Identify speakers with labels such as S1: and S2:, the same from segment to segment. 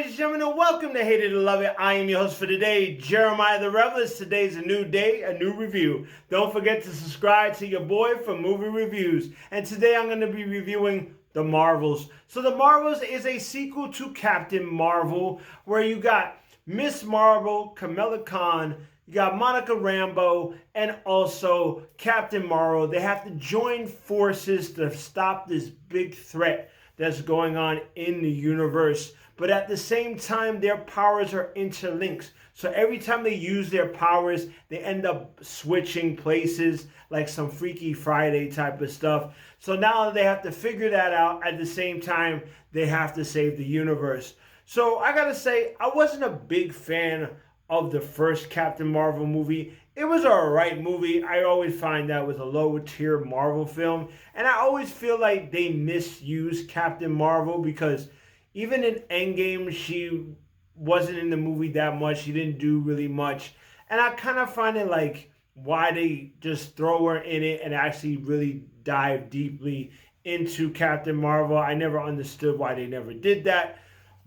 S1: ladies and gentlemen, and welcome to Hate It or Love It. I am your host for today, Jeremiah the Revelist. Today's a new day, a new review. Don't forget to subscribe to your boy for movie reviews. And today I'm going to be reviewing The Marvels. So The Marvels is a sequel to Captain Marvel, where you got Miss Marvel, Kamala Khan, you got Monica Rambeau, and also Captain Marvel. They have to join forces to stop this big threat that's going on in the universe. But at the same time, their powers are interlinked. So every time they use their powers, they end up switching places, like some Freaky Friday type of stuff. So now they have to figure that out. At the same time, they have to save the universe. So I gotta say, I wasn't a big fan of the first Captain Marvel movie. It was an alright movie. I always find that was a lower tier Marvel film. And I always feel like they misuse Captain Marvel because even in Endgame, she wasn't in the movie that much. She didn't do really much. And I kind of find it like why they just throw her in it and actually really dive deeply into Captain Marvel. I never understood why they never did that.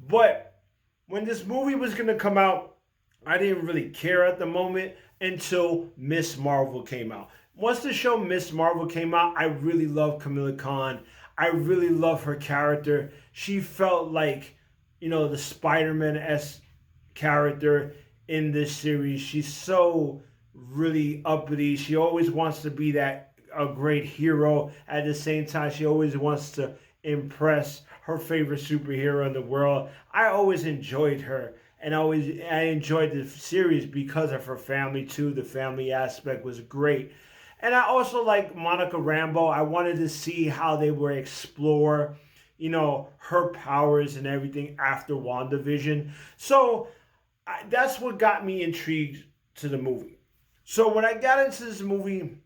S1: But when this movie was going to come out, I didn't really care at the moment until Miss Marvel came out. Once the show Miss Marvel came out, I really loved Kamala Khan. I really love her character. She felt like, the Spider-Man-esque character in this series. She's so really uppity. She always wants to be a great hero. At the same time, she always wants to impress her favorite superhero in the world. I always enjoyed her. And I enjoyed the series because of her family too. The family aspect was great. And I also like Monica Rambeau. I wanted to see how they would explore, her powers and everything after WandaVision. So that's what got me intrigued to the movie. So when I got into this movie,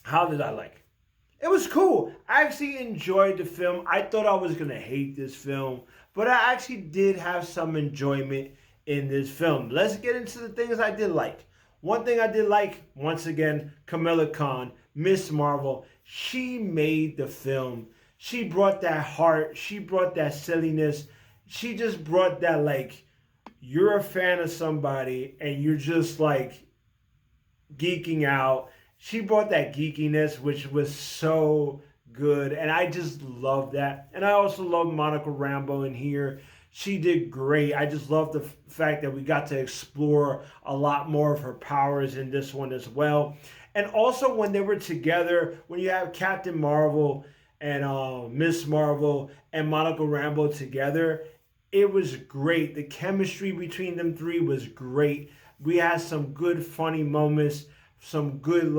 S1: how did I like it? It was cool. I actually enjoyed the film. I thought I was going to hate this film, but I actually did have some enjoyment in this film. Let's get into the things I did like. One thing I did like, once again, Kamala Khan, Miss Marvel. She made the film. She brought that heart. She brought that silliness. She just brought that, you're a fan of somebody and you're just, geeking out. She brought that geekiness, which was so good. And I just love that. And I also love Monica Rambeau in here. She did great. I just love the fact that we got to explore a lot more of her powers in this one as well. And also when they were together, when you have Captain Marvel and Miss Marvel and Monica Rambeau together, it was great. The chemistry between them three was great. We had some good funny moments, some good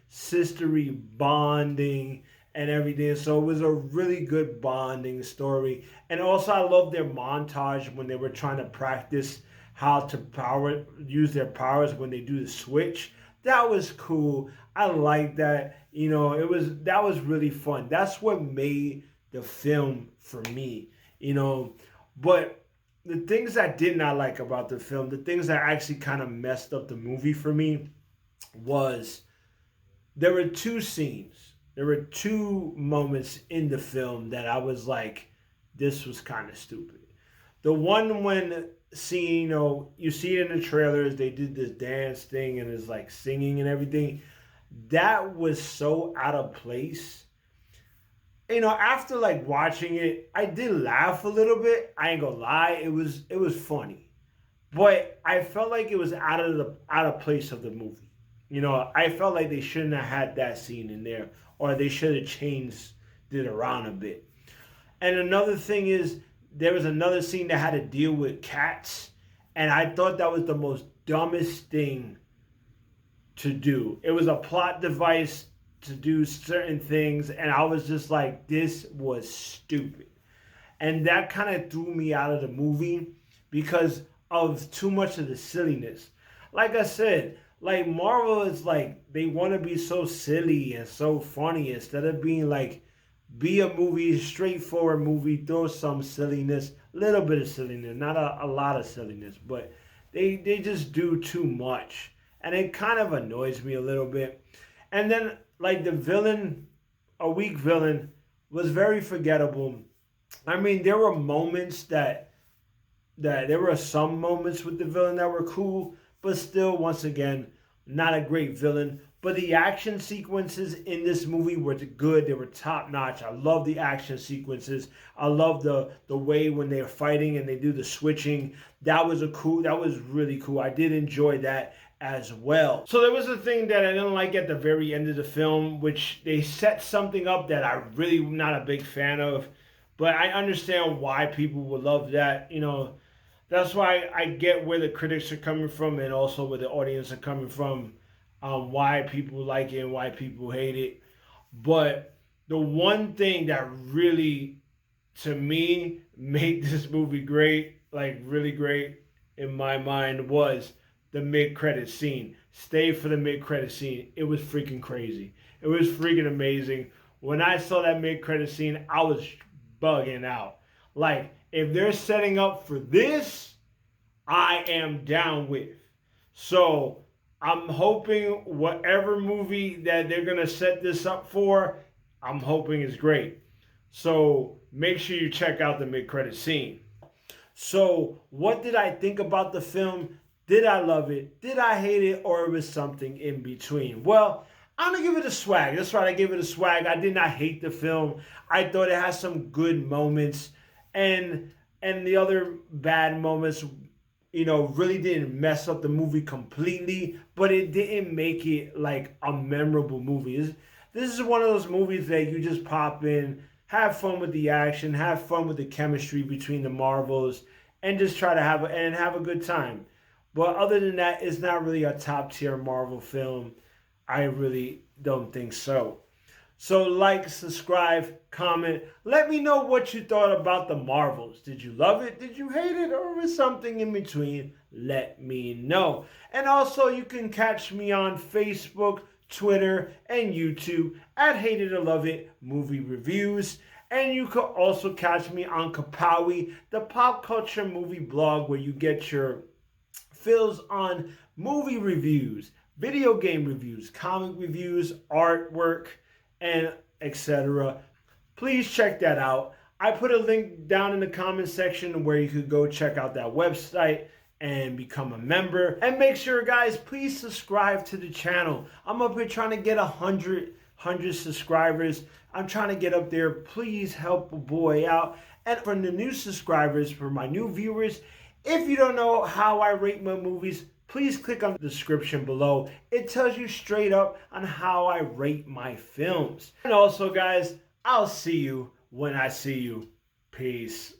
S1: sistery bonding and everything. So it was a really good bonding story. And also I love their montage when they were trying to practice how to use their powers when they do the switch. That was cool. I like that. That was really fun. That's what made the film for me. But the things I did not like about the film, the things that actually kind of messed up the movie for me was there were two scenes. There were two moments in the film that I was like, this was kind of stupid. The one when you see it in the trailers, they did this dance thing and it's singing and everything. That was so out of place. After watching it, I did laugh a little bit. I ain't gonna lie, it was funny. But I felt like it was out of place of the movie. I felt like they shouldn't have had that scene in there, or they should have changed it around a bit. And another thing is, there was another scene that had to deal with cats, and I thought that was the most dumbest thing to do. It was a plot device to do certain things, and I was just like, this was stupid. And that kind of threw me out of the movie because of too much of the silliness. Like I said, Marvel is they want to be so silly and so funny instead of being be a movie, straightforward movie, throw some silliness, little bit of silliness, not a lot of silliness, but they just do too much. And it kind of annoys me a little bit. And then the villain, a weak villain, was very forgettable. I mean, there were moments that that there were some moments with the villain that were cool, but still, once again, not a great villain. But the action sequences in this movie were good. They were top notch. I love the action sequences. I love the way when they're fighting and they do the switching. That was really cool. I did enjoy that as well. So there was a thing that I didn't like at the very end of the film, which they set something up that I really not a big fan of. But I understand why people would love that. You know, that's why I get where the critics are coming from and also where the audience are coming from. Why people like it and why people hate it. But the one thing that really, to me, made this movie great, like really great in my mind, was the mid-credit scene. Stay for the mid-credit scene. It was freaking crazy. It was freaking amazing. When I saw that mid-credit scene, I was bugging out. Like, if they're setting up for this, I am down with. So I'm hoping whatever movie that they're going to set this up for, I'm hoping is great. So make sure you check out the mid-credit scene. So what did I think about the film? Did I love it? Did I hate it? Or it was something in between? Well, I'm going to give it a swag. That's right, I gave it a swag. I did not hate the film. I thought it had some good moments. And the other bad moments, you know, really didn't mess up the movie completely, but it didn't make it like a memorable movie. This is one of those movies that you just pop in, have fun with the action, have fun with the chemistry between the Marvels, and just try to have a good time. But other than that, it's not really a top tier Marvel film. I really don't think so. So like, subscribe, comment. Let me know what you thought about the Marvels. Did you love it? Did you hate it? Or was something in between? Let me know. And also, you can catch me on Facebook, Twitter, and YouTube at Hate It or Love It Movie Reviews. And you can also catch me on Kapowie, the pop culture movie blog where you get your fills on movie reviews, video game reviews, comic reviews, artwork, and etc. Please check that out. I put a link down in the comment section where you could go check out that website and become a member. And make sure, guys, please subscribe to the channel. I'm up here trying to get 100 subscribers. I'm trying to get up there. Please help a boy out. And for the new subscribers, for my new viewers, if you don't know how I rate my movies, please click on the description below. It tells you straight up on how I rate my films. And also, guys, I'll see you when I see you. Peace.